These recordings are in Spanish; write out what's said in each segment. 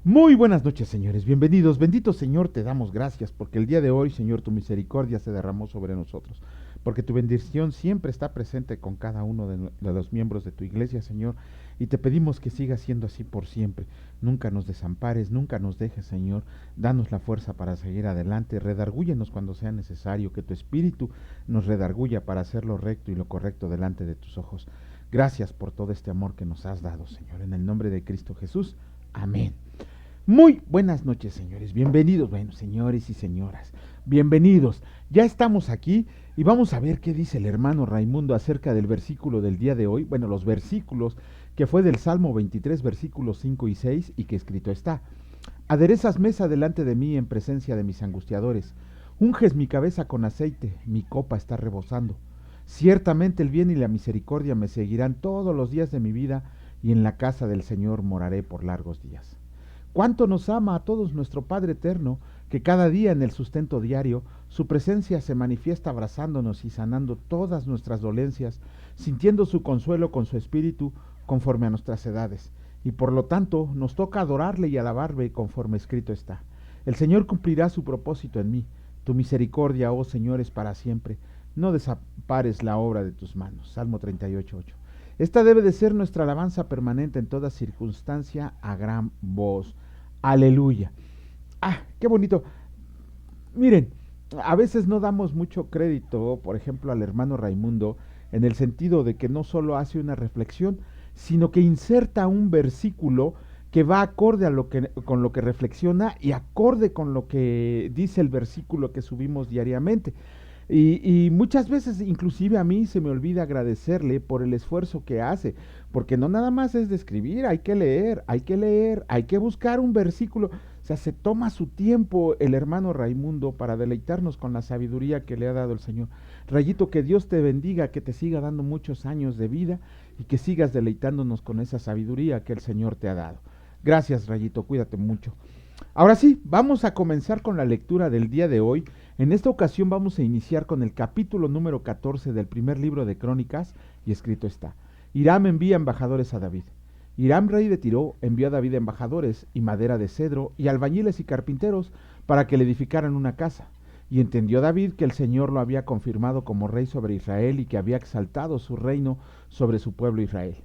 Muy buenas noches, señores. Bienvenidos. Bendito Señor, te damos gracias porque el día de hoy, Señor, tu misericordia se derramó sobre nosotros. Porque tu bendición siempre está presente con cada uno de los miembros de tu iglesia, Señor. Y te pedimos que siga siendo así por siempre. Nunca nos desampares, nunca nos dejes, Señor. Danos la fuerza para seguir adelante. Redargúyenos cuando sea necesario. Que tu espíritu nos redarguya para hacer lo recto y lo correcto delante de tus ojos. Gracias por todo este amor que nos has dado, Señor. En el nombre de Cristo Jesús. Amén. Muy buenas noches, señores. Bienvenidos, bueno, señores y señoras. Bienvenidos. Ya estamos aquí y vamos a ver qué dice el hermano Raimundo acerca del versículo del día de hoy. Bueno, los versículos que fue del Salmo 23, versículos 5 y 6 y que escrito está. Aderezas mesa delante de mí en presencia de mis angustiadores. Unges mi cabeza con aceite, mi copa está rebosando. Ciertamente el bien y la misericordia me seguirán todos los días de mi vida y en la casa del Señor moraré por largos días. Cuánto nos ama a todos nuestro Padre Eterno, que cada día en el sustento diario su presencia se manifiesta abrazándonos y sanando todas nuestras dolencias, sintiendo su consuelo con su espíritu conforme a nuestras edades. Y por lo tanto nos toca adorarle y alabarle conforme escrito está. El Señor cumplirá su propósito en mí. Tu misericordia, oh Señor, es para siempre. No desampares la obra de tus manos. Salmo 38:8. Esta debe de ser nuestra alabanza permanente en toda circunstancia a gran voz. Aleluya. Ah, qué bonito. Miren, a veces no damos mucho crédito, por ejemplo, al hermano Raimundo, en el sentido de que no solo hace una reflexión, sino que inserta un versículo que va acorde a con lo que reflexiona y acorde con lo que dice el versículo que subimos diariamente. Y muchas veces, inclusive a mí, se me olvida agradecerle por el esfuerzo que hace, porque no nada más es de escribir, hay que leer, hay que leer, hay que buscar un versículo. O sea, se toma su tiempo el hermano Raimundo para deleitarnos con la sabiduría que le ha dado el Señor. Rayito, que Dios te bendiga, que te siga dando muchos años de vida y que sigas deleitándonos con esa sabiduría que el Señor te ha dado. Gracias, Rayito, cuídate mucho. Ahora sí, vamos a comenzar con la lectura del día de hoy. En esta ocasión vamos a iniciar con el capítulo número 14 del primer libro de Crónicas, y escrito está: Hiram envía embajadores a David. Hiram, rey de Tiro, envió a David embajadores y madera de cedro y albañiles y carpinteros para que le edificaran una casa. Y entendió David que el Señor lo había confirmado como rey sobre Israel y que había exaltado su reino sobre su pueblo Israel.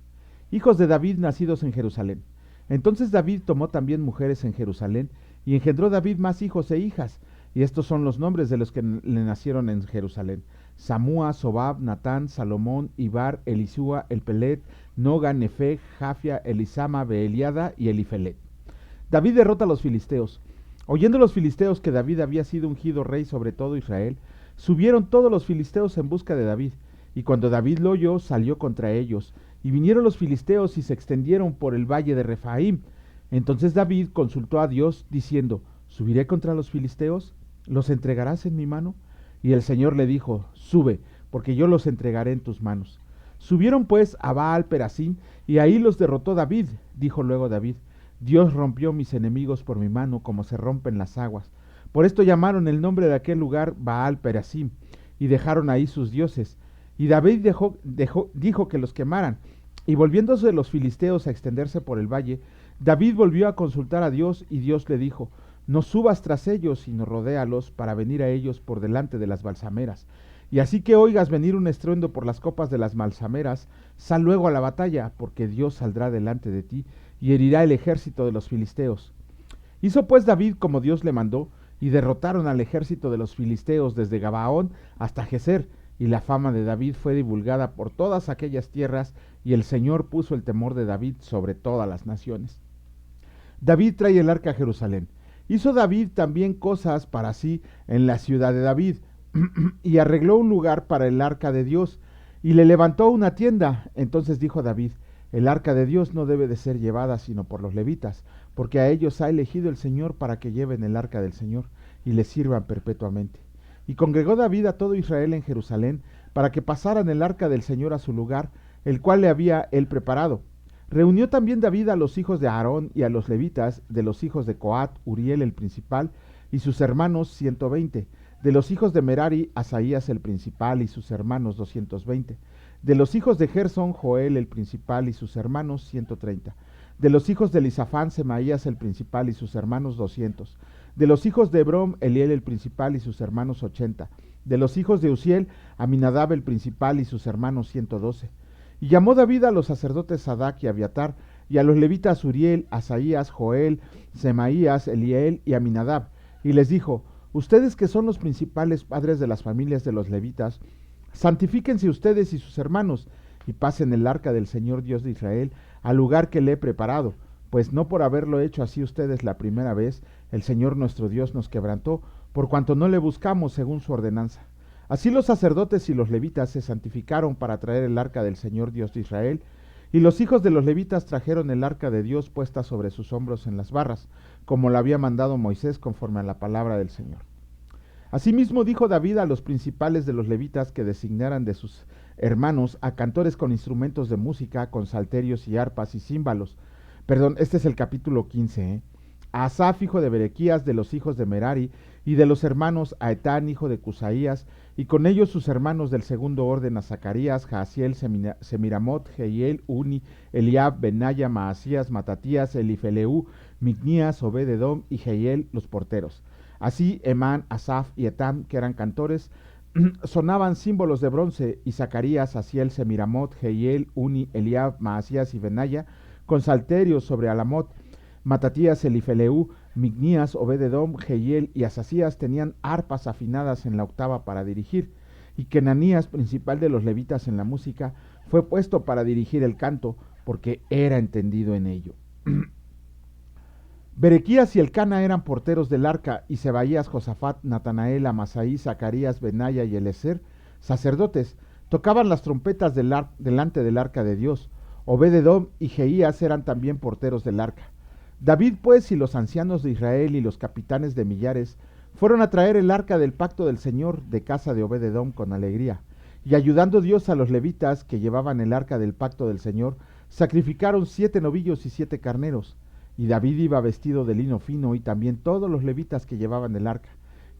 Hijos de David nacidos en Jerusalén. Entonces David tomó también mujeres en Jerusalén, y engendró David más hijos e hijas, y estos son los nombres de los que le nacieron en Jerusalén: Samúa, Sobab, Natán, Salomón, Ibar, Elisúa, Elpelet, Noga, Nefeg, Jafia, Elisama, Beeliada y Elifelet. David derrota a los filisteos. Oyendo los filisteos que David había sido ungido rey sobre todo Israel, subieron todos los filisteos en busca de David, y cuando David lo oyó, salió contra ellos, y vinieron los filisteos y se extendieron por el valle de Refaim. Entonces David consultó a Dios, diciendo: ¿Subiré contra los filisteos? ¿Los entregarás en mi mano? Y el Señor le dijo: Sube, porque yo los entregaré en tus manos. Subieron pues a Baal Perasim, y ahí los derrotó David. Dijo luego David: Dios rompió mis enemigos por mi mano, como se rompen las aguas. Por esto llamaron el nombre de aquel lugar Baal Perasim, y dejaron ahí sus dioses. Y David dijo que los quemaran. Y volviéndose los filisteos a extenderse por el valle, David volvió a consultar a Dios, y Dios le dijo: No subas tras ellos, sino rodéalos para venir a ellos por delante de las balsameras. Y así que oigas venir un estruendo por las copas de las balsameras, sal luego a la batalla, porque Dios saldrá delante de ti y herirá el ejército de los filisteos. Hizo pues David como Dios le mandó, y derrotaron al ejército de los filisteos desde Gabaón hasta Geser, y la fama de David fue divulgada por todas aquellas tierras, y el Señor puso el temor de David sobre todas las naciones. David trae el arca a Jerusalén. Hizo David también cosas para sí en la ciudad de David, y arregló un lugar para el arca de Dios, y le levantó una tienda. Entonces dijo David: El arca de Dios no debe de ser llevada sino por los levitas, porque a ellos ha elegido el Señor para que lleven el arca del Señor, y le sirvan perpetuamente. Y congregó David a todo Israel en Jerusalén, para que pasaran el arca del Señor a su lugar, el cual le había él preparado. Reunió también David a los hijos de Aarón y a los levitas, de los hijos de Coat, Uriel el principal, y sus hermanos 120, de los hijos de Merari, Asaías el principal y sus hermanos 220, de los hijos de Gersón, Joel el principal y sus hermanos 130, De los hijos de Elisafán, Semaías el principal y sus hermanos 200. De los hijos de Hebrón, Eliel el principal y sus hermanos 80. De los hijos de Uziel, Aminadab el principal y sus hermanos 112. Y llamó David a los sacerdotes Sadac y Abiatar, y a los levitas Uriel, Asaías, Joel, Semaías, Eliel y Aminadab, y les dijo: ustedes que son los principales padres de las familias de los levitas, santifíquense ustedes y sus hermanos, y pasen el arca del Señor Dios de Israel al lugar que le he preparado, pues no por haberlo hecho así ustedes la primera vez, el Señor nuestro Dios nos quebrantó, por cuanto no le buscamos según su ordenanza. Así los sacerdotes y los levitas se santificaron para traer el arca del Señor Dios de Israel, y los hijos de los levitas trajeron el arca de Dios puesta sobre sus hombros en las barras, como lo había mandado Moisés conforme a la palabra del Señor. Asimismo dijo David a los principales de los levitas que designaran de sus hermanos a cantores con instrumentos de música, con salterios y arpas y címbalos. Perdón, este es el capítulo 15, A Asaf, hijo de Berequías, de los hijos de Merari, y de los hermanos a Etán, hijo de Cusaías, y con ellos sus hermanos del segundo orden a Zacarías, Jaasiel, Semiramot, Jehiel, Uni, Eliab, Benaya, Maasías, Matatías, Elifeleu, Mignías, Obed-edom y Jehiel, los porteros. Así Emán, Asaf y Etam, que eran cantores, sonaban símbolos de bronce, y Zacarías, Asiel, Semiramot, Jehiel, Uni, Eliab, Maasías y Benaya, con salterios sobre Alamot. Matatías, Elifeleu, Mignías, Obed-edom, Jehiel y Asasías tenían arpas afinadas en la octava para dirigir, y Kenanías, principal de los levitas en la música, fue puesto para dirigir el canto, porque era entendido en ello. Berequías y Elcana eran porteros del arca, y Sebaías, Josafat, Natanael, Amasaí, Zacarías, Benaya y Elezer, sacerdotes, tocaban las trompetas delante del arca de Dios. Obed-edom y Jeías eran también porteros del arca. David, pues, y los ancianos de Israel y los capitanes de millares fueron a traer el arca del pacto del Señor de casa de Obed-edom con alegría, y ayudando Dios a los levitas que llevaban el arca del pacto del Señor, sacrificaron 7 novillos y 7 carneros. Y David iba vestido de lino fino, y también todos los levitas que llevaban el arca,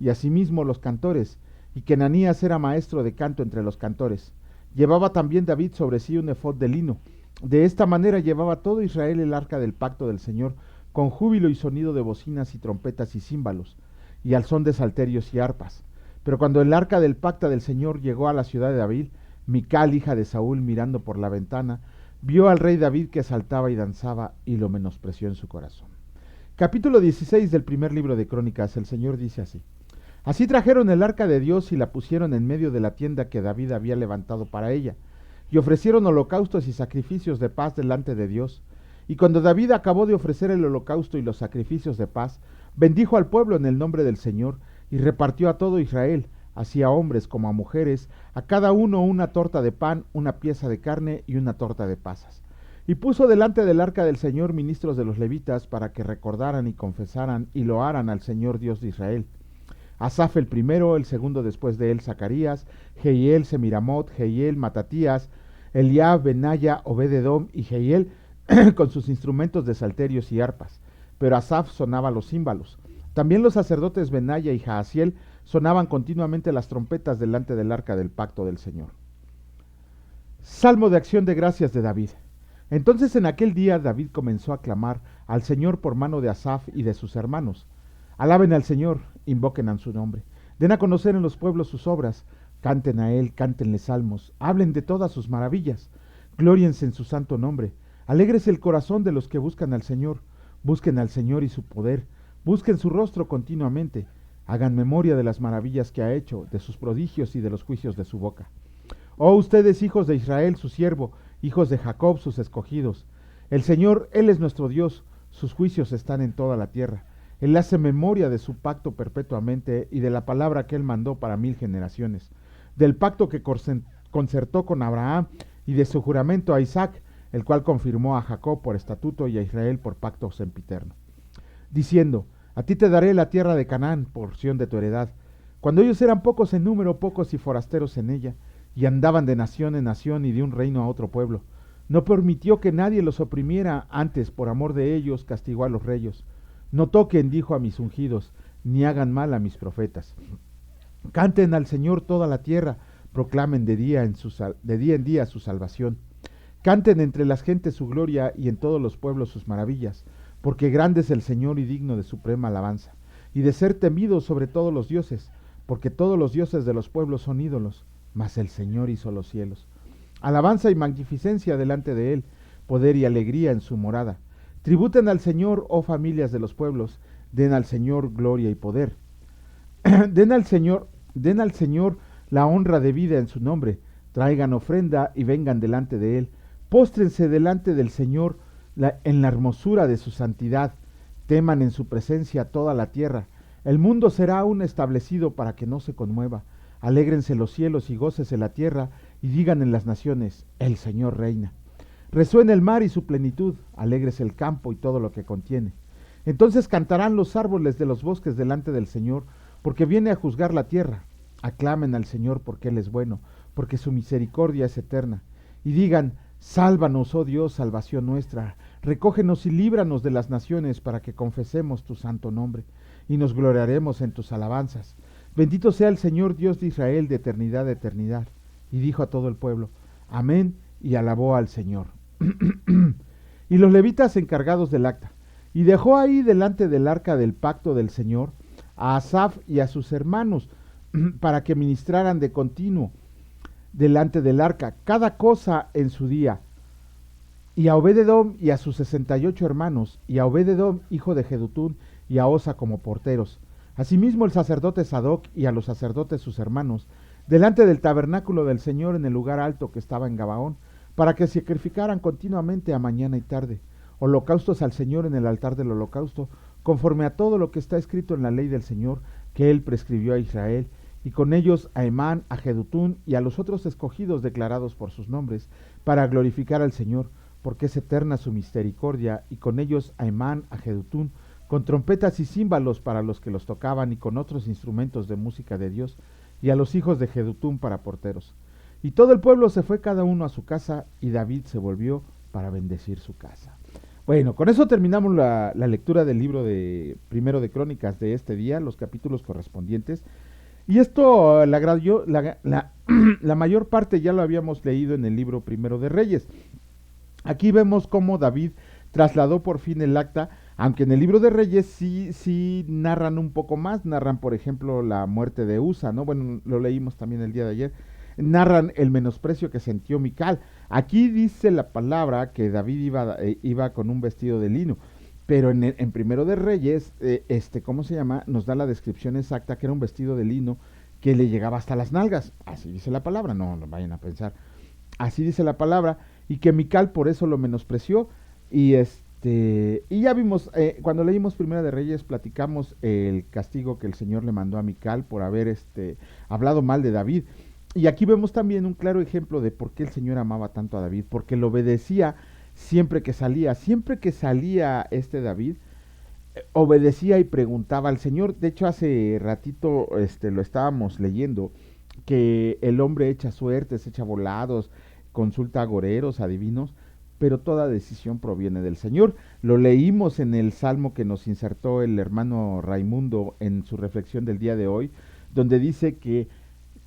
y asimismo los cantores, y Kenanías era maestro de canto entre los cantores. Llevaba también David sobre sí un efod de lino. De esta manera llevaba todo Israel el arca del pacto del Señor, con júbilo y sonido de bocinas y trompetas y címbalos, y al son de salterios y arpas. Pero cuando el arca del pacto del Señor llegó a la ciudad de David, Mical, hija de Saúl, mirando por la ventana, vio al rey David que saltaba y danzaba, y lo menospreció en su corazón. Capítulo 16 del primer libro de Crónicas. El Señor dice así: Así trajeron el arca de Dios y la pusieron en medio de la tienda que David había levantado para ella, y ofrecieron holocaustos y sacrificios de paz delante de Dios. Y cuando David acabó de ofrecer el holocausto y los sacrificios de paz, bendijo al pueblo en el nombre del Señor, y repartió a todo Israel, así a hombres como a mujeres, a cada uno una torta de pan, una pieza de carne y una torta de pasas. Y puso delante del arca del Señor ministros de los levitas para que recordaran y confesaran y loaran al Señor Dios de Israel. Asaf el primero, el segundo después de él Zacarías, Jehiel, Semiramot, Jehiel, Matatías, Eliab, Benaya, Obed-edom y Jehiel con sus instrumentos de salterios y arpas. Pero Asaf sonaba los címbalos. También los sacerdotes Benaya y Jaasiel sonaban continuamente las trompetas delante del arca del pacto del Señor. Salmo de acción de gracias de David. Entonces en aquel día David comenzó a clamar al Señor por mano de Asaf y de sus hermanos. Alaben al Señor, invoquen a su nombre. Den a conocer en los pueblos sus obras. Canten a él, cántenle salmos. Hablen de todas sus maravillas. Glóriense en su santo nombre. Alégrese el corazón de los que buscan al Señor. Busquen al Señor y su poder. Busquen su rostro continuamente. Hagan memoria de las maravillas que ha hecho, de sus prodigios y de los juicios de su boca. Oh ustedes, hijos de Israel, su siervo, hijos de Jacob, sus escogidos. El Señor, Él es nuestro Dios. Sus juicios están en toda la tierra. Él hace memoria de su pacto perpetuamente y de la palabra que Él mandó para 1000 generaciones. Del pacto que concertó con Abraham y de su juramento a Isaac, el cual confirmó a Jacob por estatuto y a Israel por pacto sempiterno, diciendo: A ti te daré la tierra de Canaán, porción de tu heredad. Cuando ellos eran pocos en número, pocos y forasteros en ella, y andaban de nación en nación y de un reino a otro pueblo, no permitió que nadie los oprimiera, antes por amor de ellos castigó a los reyes. No toquen, dijo, a mis ungidos, ni hagan mal a mis profetas. Canten al Señor toda la tierra, proclamen de día en día su salvación. Canten entre las gentes su gloria y en todos los pueblos sus maravillas, porque grande es el Señor y digno de suprema alabanza, y de ser temido sobre todos los dioses, porque todos los dioses de los pueblos son ídolos, mas el Señor hizo los cielos. Alabanza y magnificencia delante de él, poder y alegría en su morada. Tributen al Señor, oh familias de los pueblos, den al Señor gloria y poder. Den al Señor la honra debida en su nombre, traigan ofrenda y vengan delante de él, póstrense delante del Señor en la hermosura de su santidad, teman en su presencia toda la tierra, el mundo será aún establecido para que no se conmueva, alégrense los cielos y gócese la tierra, y digan en las naciones, el Señor reina. Resuena el mar y su plenitud, alégrese el campo y todo lo que contiene. Entonces cantarán los árboles de los bosques delante del Señor, porque viene a juzgar la tierra. Aclamen al Señor porque Él es bueno, porque su misericordia es eterna. Y digan, sálvanos, oh Dios, salvación nuestra, recógenos y líbranos de las naciones para que confesemos tu santo nombre, y nos gloriaremos en tus alabanzas. Bendito sea el Señor Dios de Israel de eternidad a eternidad. Y dijo a todo el pueblo, amén, y alabó al Señor. Y los levitas encargados del acta. Y dejó ahí delante del arca del pacto del Señor a Asaf y a sus hermanos, para que ministraran de continuo delante del arca, cada cosa en su día. Y a Obed-edom y a sus 68 hermanos, y a Obed-edom, hijo de Jedutún, y a Osa como porteros. Asimismo el sacerdote Sadoc y a los sacerdotes sus hermanos, delante del tabernáculo del Señor en el lugar alto que estaba en Gabaón, para que sacrificaran continuamente a mañana y tarde, holocaustos al Señor en el altar del holocausto, conforme a todo lo que está escrito en la ley del Señor, que él prescribió a Israel, y con ellos a Emán, a Jedutún y a los otros escogidos declarados por sus nombres, para glorificar al Señor, porque es eterna su misericordia, y con ellos a Emán, a Jedutún, con trompetas y címbalos para los que los tocaban, y con otros instrumentos de música de Dios, y a los hijos de Jedutún para porteros. Y todo el pueblo se fue cada uno a su casa, y David se volvió para bendecir su casa. Bueno, con eso terminamos la lectura del libro de Primero de Crónicas de este día, los capítulos correspondientes. Y esto, la mayor parte ya lo habíamos leído en el libro Primero de Reyes. Aquí vemos cómo David trasladó por fin el acta, aunque en el libro de Reyes sí narran un poco más, narran por ejemplo la muerte de Usa, ¿no? Bueno, lo leímos también el día de ayer, narran el menosprecio que sintió Mical. Aquí dice la palabra que David iba con un vestido de lino, pero en Primero de Reyes, ¿cómo se llama? Nos da la descripción exacta que era un vestido de lino que le llegaba hasta las nalgas, así dice la palabra, no lo vayan a pensar, así dice la palabra, y que Mical por eso lo menospreció, y ya vimos, cuando leímos Primera de Reyes, platicamos el castigo que el Señor le mandó a Mical por haber hablado mal de David. Y aquí vemos también un claro ejemplo de por qué el Señor amaba tanto a David, porque lo obedecía siempre que salía David, obedecía y preguntaba al Señor. De hecho, hace ratito lo estábamos leyendo, que el hombre echa suertes, echa volados, consulta agoreros, adivinos, pero toda decisión proviene del Señor. Lo leímos en el salmo que nos insertó el hermano Raimundo en su reflexión del día de hoy, donde dice que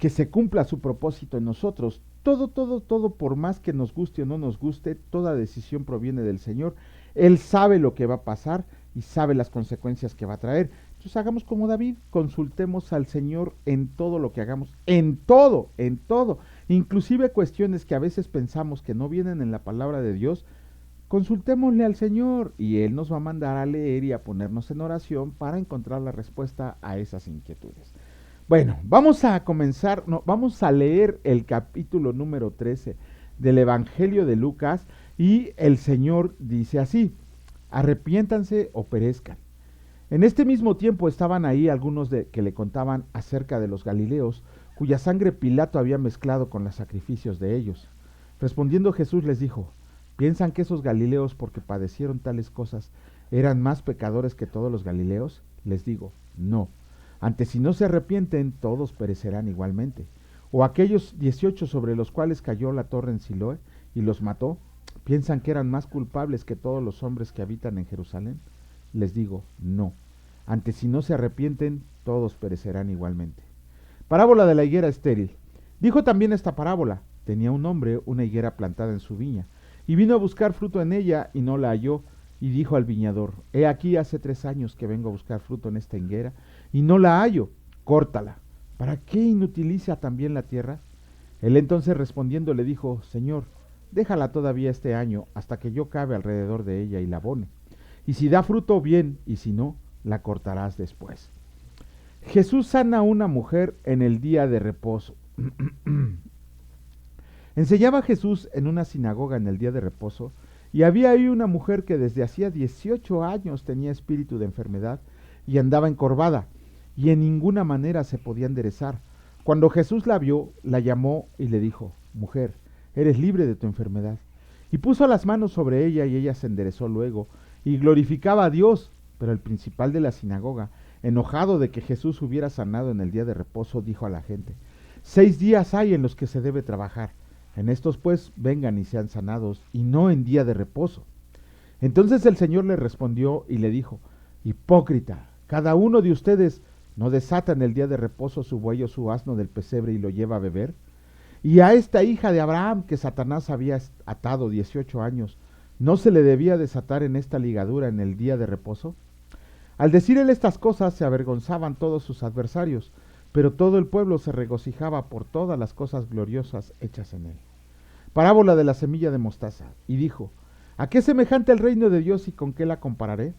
se cumpla su propósito en nosotros. Todo, por más que nos guste o no nos guste, toda decisión proviene del Señor. Él sabe lo que va a pasar y sabe las consecuencias que va a traer. Entonces hagamos como David, consultemos al Señor en todo lo que hagamos, en todo, inclusive cuestiones que a veces pensamos que no vienen en la palabra de Dios, consultémosle al Señor y Él nos va a mandar a leer y a ponernos en oración para encontrar la respuesta a esas inquietudes. Bueno, vamos a leer el capítulo número 13 del Evangelio de Lucas, y el Señor dice así: arrepiéntanse o perezcan. En este mismo tiempo estaban ahí algunos que le contaban acerca de los galileos, cuya sangre Pilato había mezclado con los sacrificios de ellos. Respondiendo Jesús les dijo: ¿piensan que esos galileos, porque padecieron tales cosas, eran más pecadores que todos los galileos? Les digo, no. Antes, si no se arrepienten, todos perecerán igualmente. O aquellos 18 sobre los cuales cayó la torre en Siloé y los mató, ¿piensan que eran más culpables que todos los hombres que habitan en Jerusalén? Les digo, no. Antes, si no se arrepienten, todos perecerán igualmente. Parábola de la higuera estéril. Dijo también esta parábola: tenía un hombre una higuera plantada en su viña, y vino a buscar fruto en ella y no la halló, y dijo al viñador, he aquí hace 3 años que vengo a buscar fruto en esta higuera, y no la hallo, córtala. ¿Para qué inutiliza también la tierra? Él entonces respondiendo le dijo, Señor, déjala todavía este año, hasta que yo cabe alrededor de ella y la abone. Y si da fruto, bien, y si no, la cortarás después. Jesús sana a una mujer en el día de reposo. Enseñaba Jesús en una sinagoga en el día de reposo, y había ahí una mujer que desde hacía 18 años tenía espíritu de enfermedad y andaba encorvada, y en ninguna manera se podía enderezar. Cuando Jesús la vio, la llamó y le dijo, Mujer, eres libre de tu enfermedad. Y puso las manos sobre ella y ella se enderezó luego, y glorificaba a Dios. Pero el principal de la sinagoga, enojado de que Jesús hubiera sanado en el día de reposo, dijo a la gente, 6 días hay en los que se debe trabajar. En estos pues vengan y sean sanados, y no en día de reposo. Entonces el Señor le respondió y le dijo, Hipócrita, cada uno de ustedes no desata en el día de reposo su buey o su asno del pesebre y lo lleva a beber. Y a esta hija de Abraham que Satanás había atado 18 años, ¿no se le debía desatar en esta ligadura en el día de reposo? Al decir él estas cosas se avergonzaban todos sus adversarios, pero todo el pueblo se regocijaba por todas las cosas gloriosas hechas en él. Parábola de la semilla de mostaza. Y dijo, ¿a qué es semejante el reino de Dios y con qué la compararé?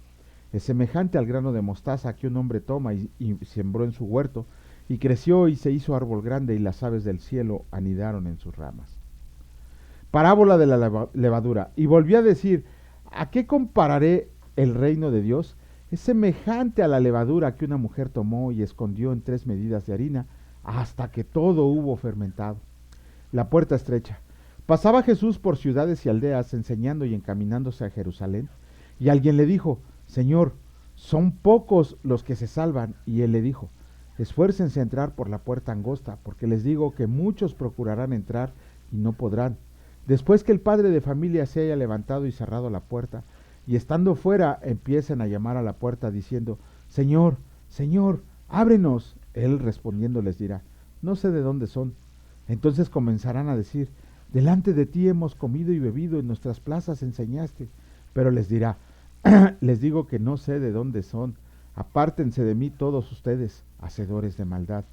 Es semejante al grano de mostaza que un hombre toma y sembró en su huerto, y creció y se hizo árbol grande, y las aves del cielo anidaron en sus ramas. Parábola de la levadura. Y volvió a decir, ¿a qué compararé el reino de Dios? Es semejante a la levadura que una mujer tomó y escondió en 3 medidas de harina, hasta que todo hubo fermentado. La puerta estrecha. Pasaba Jesús por ciudades y aldeas, enseñando y encaminándose a Jerusalén, y alguien le dijo, Señor, son pocos los que se salvan, y él le dijo, esfuércense a entrar por la puerta angosta, porque les digo que muchos procurarán entrar y no podrán. Después que el padre de familia se haya levantado y cerrado la puerta, y estando fuera empiecen a llamar a la puerta diciendo, Señor, Señor, ábrenos. Él respondiendo les dirá, no sé de dónde son. Entonces comenzarán a decir, delante de ti hemos comido y bebido, en nuestras plazas enseñaste. Pero les dirá, les digo que no sé de dónde son, apártense de mí todos ustedes, hacedores de maldad.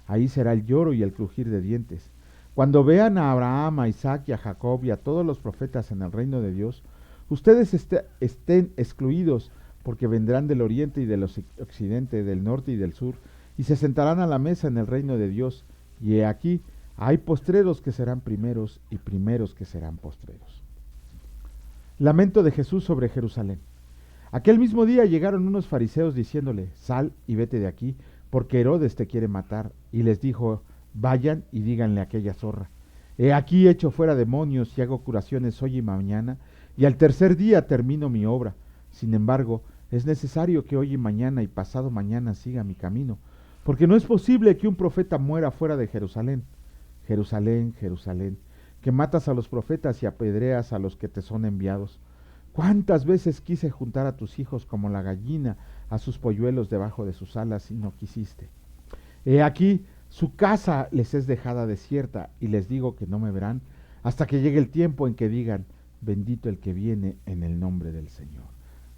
Ahí será el lloro y el crujir de dientes. Cuando vean a Abraham, a Isaac y a Jacob y a todos los profetas en el reino de Dios, ustedes estén excluidos, porque vendrán del oriente y del occidente, del norte y del sur, y se sentarán a la mesa en el reino de Dios. Y he aquí, hay postreros que serán primeros y primeros que serán postreros. Lamento de Jesús sobre Jerusalén. Aquel mismo día llegaron unos fariseos diciéndole, sal y vete de aquí, porque Herodes te quiere matar. Y les dijo, vayan y díganle a aquella zorra, he aquí echo fuera demonios y hago curaciones hoy y mañana, y al tercer día termino mi obra. Sin embargo, es necesario que hoy y mañana y pasado mañana siga mi camino, porque no es posible que un profeta muera fuera de Jerusalén. Jerusalén, Jerusalén, que matas a los profetas y apedreas a los que te son enviados. ¿Cuántas veces quise juntar a tus hijos como la gallina a sus polluelos debajo de sus alas y no quisiste? He aquí, su casa les es dejada desierta, y les digo que no me verán hasta que llegue el tiempo en que digan, bendito el que viene en el nombre del Señor.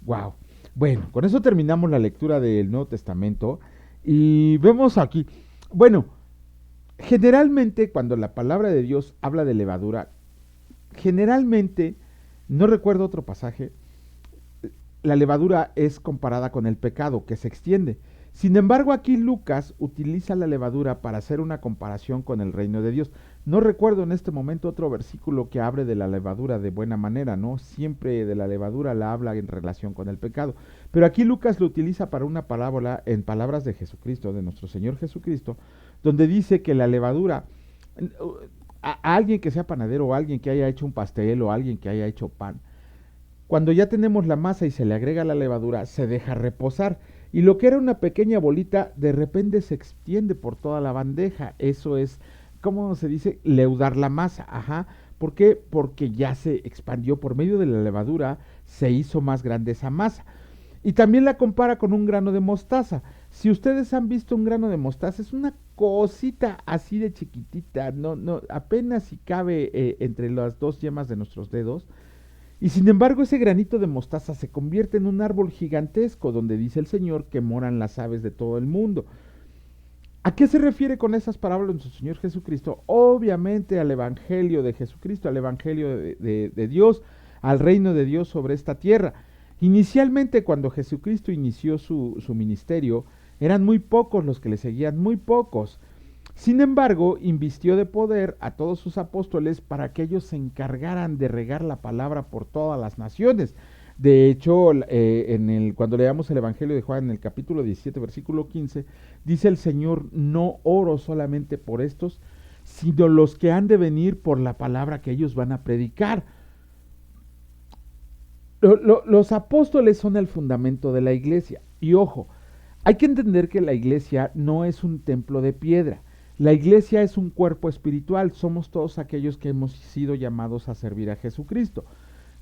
Wow. Bueno, con eso terminamos la lectura del Nuevo Testamento y vemos aquí, bueno, generalmente cuando la palabra de Dios habla de levadura, generalmente, no recuerdo otro pasaje, la levadura es comparada con el pecado que se extiende. Sin embargo, aquí Lucas utiliza la levadura para hacer una comparación con el reino de Dios. No recuerdo en este momento otro versículo que hable de la levadura de buena manera, ¿no? Siempre de la levadura la habla en relación con el pecado. Pero aquí Lucas lo utiliza para una parábola en palabras de Jesucristo, de nuestro Señor Jesucristo, donde dice que la levadura, a alguien que sea panadero o alguien que haya hecho un pastel o alguien que haya hecho pan, cuando ya tenemos la masa y se le agrega la levadura, se deja reposar. Y lo que era una pequeña bolita, de repente se extiende por toda la bandeja. Eso es, ¿cómo se dice? Leudar la masa. Ajá. ¿Por qué? Porque ya se expandió por medio de la levadura, se hizo más grande esa masa. Y también la compara con un grano de mostaza. Si ustedes han visto un grano de mostaza, es una cosita así de chiquitita, no, apenas si cabe entre las 2 yemas de nuestros dedos. Y sin embargo ese granito de mostaza se convierte en un árbol gigantesco donde dice el Señor que moran las aves de todo el mundo. ¿A qué se refiere con esas parábolas nuestro Señor Jesucristo? Obviamente al Evangelio de Jesucristo, al Evangelio de Dios, al reino de Dios sobre esta tierra. Inicialmente cuando Jesucristo inició su ministerio, eran muy pocos los que le seguían, muy pocos. Sin embargo, invistió de poder a todos sus apóstoles para que ellos se encargaran de regar la palabra por todas las naciones. De hecho, cuando leamos el Evangelio de Juan en el capítulo 17, versículo 15, dice el Señor, no oro solamente por estos, sino los que han de venir por la palabra que ellos van a predicar. Los apóstoles son el fundamento de la iglesia. Y ojo, hay que entender que la iglesia no es un templo de piedra. La iglesia es un cuerpo espiritual. Somos todos aquellos que hemos sido llamados a servir a Jesucristo.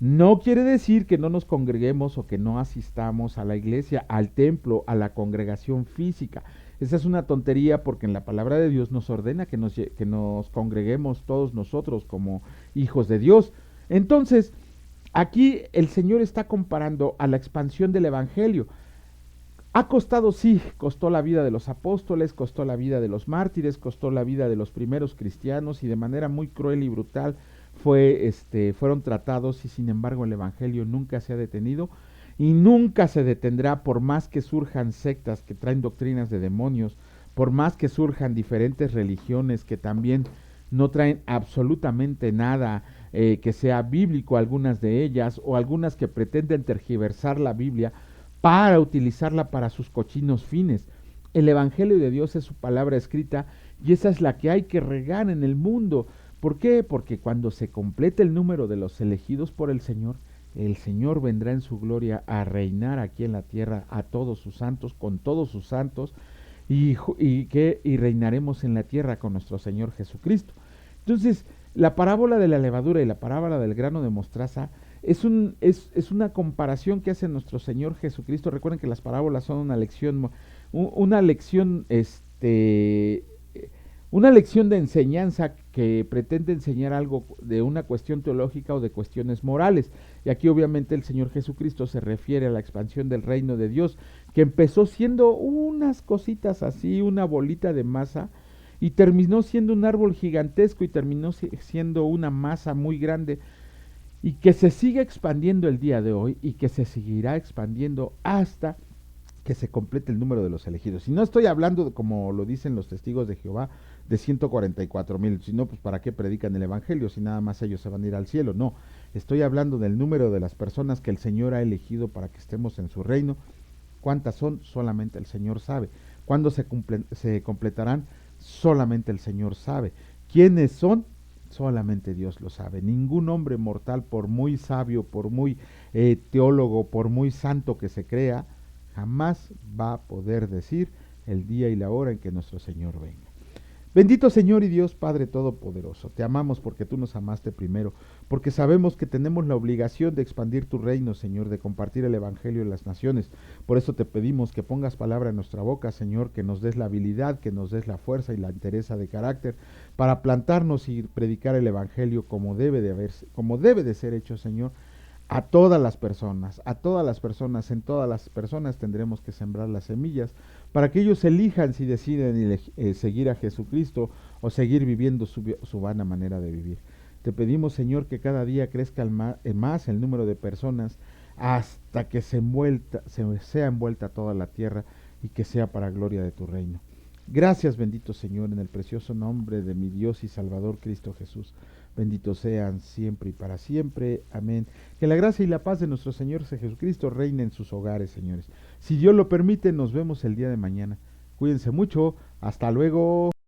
No quiere decir que no nos congreguemos o que no asistamos a la iglesia, al templo, a la congregación física. Esa es una tontería porque en la palabra de Dios nos ordena que nos congreguemos todos nosotros como hijos de Dios. Entonces, aquí el Señor está comparando a la expansión del Evangelio. Ha costado, sí, costó la vida de los apóstoles, costó la vida de los mártires, costó la vida de los primeros cristianos y de manera muy cruel y brutal fueron tratados y sin embargo el Evangelio nunca se ha detenido y nunca se detendrá por más que surjan sectas que traen doctrinas de demonios, por más que surjan diferentes religiones que también no traen absolutamente nada que sea bíblico, algunas de ellas, o algunas que pretenden tergiversar la Biblia para utilizarla para sus cochinos fines. El Evangelio de Dios es su palabra escrita y esa es la que hay que regar en el mundo. ¿Por qué? Porque cuando se complete el número de los elegidos por el Señor vendrá en su gloria a reinar aquí en la tierra a todos sus santos, con todos sus santos, y reinaremos en la tierra con nuestro Señor Jesucristo. Entonces, la parábola de la levadura y la parábola del grano de mostaza es una comparación que hace nuestro Señor Jesucristo. Recuerden que las parábolas son una lección de enseñanza que pretende enseñar algo de una cuestión teológica o de cuestiones morales. Y aquí obviamente el Señor Jesucristo se refiere a la expansión del reino de Dios, que empezó siendo unas cositas así, una bolita de masa, y terminó siendo un árbol gigantesco y terminó siendo una masa muy grande, y que se sigue expandiendo el día de hoy y que se seguirá expandiendo hasta que se complete el número de los elegidos. Y no estoy hablando, como lo dicen los testigos de Jehová, de 144,000, si no, pues para qué predican el Evangelio si nada más ellos se van a ir al cielo. No, estoy hablando del número de las personas que el Señor ha elegido para que estemos en su reino. ¿Cuántas son? Solamente el Señor sabe. ¿Cuándo se completarán? Solamente el Señor sabe. ¿Quiénes son? Solamente Dios lo sabe. Ningún hombre mortal, por muy sabio, por muy teólogo, por muy santo que se crea, jamás va a poder decir el día y la hora en que nuestro Señor venga. Bendito Señor y Dios Padre Todopoderoso, te amamos porque tú nos amaste primero, porque sabemos que tenemos la obligación de expandir tu reino, Señor, de compartir el Evangelio en las naciones. Por eso te pedimos que pongas palabra en nuestra boca, Señor, que nos des la habilidad, que nos des la fuerza y la entereza de carácter para plantarnos y predicar el Evangelio como debe de ser hecho, Señor, a todas las personas, en todas las personas tendremos que sembrar las semillas para que ellos elijan si deciden seguir a Jesucristo o seguir viviendo su vana manera de vivir. Te pedimos, Señor, que cada día crezca más el número de personas hasta que sea envuelta toda la tierra y que sea para gloria de tu reino. Gracias, bendito Señor, en el precioso nombre de mi Dios y Salvador Cristo Jesús. Benditos sean siempre y para siempre. Amén. Que la gracia y la paz de nuestro Señor Jesucristo reine en sus hogares, señores. Si Dios lo permite, nos vemos el día de mañana. Cuídense mucho. Hasta luego.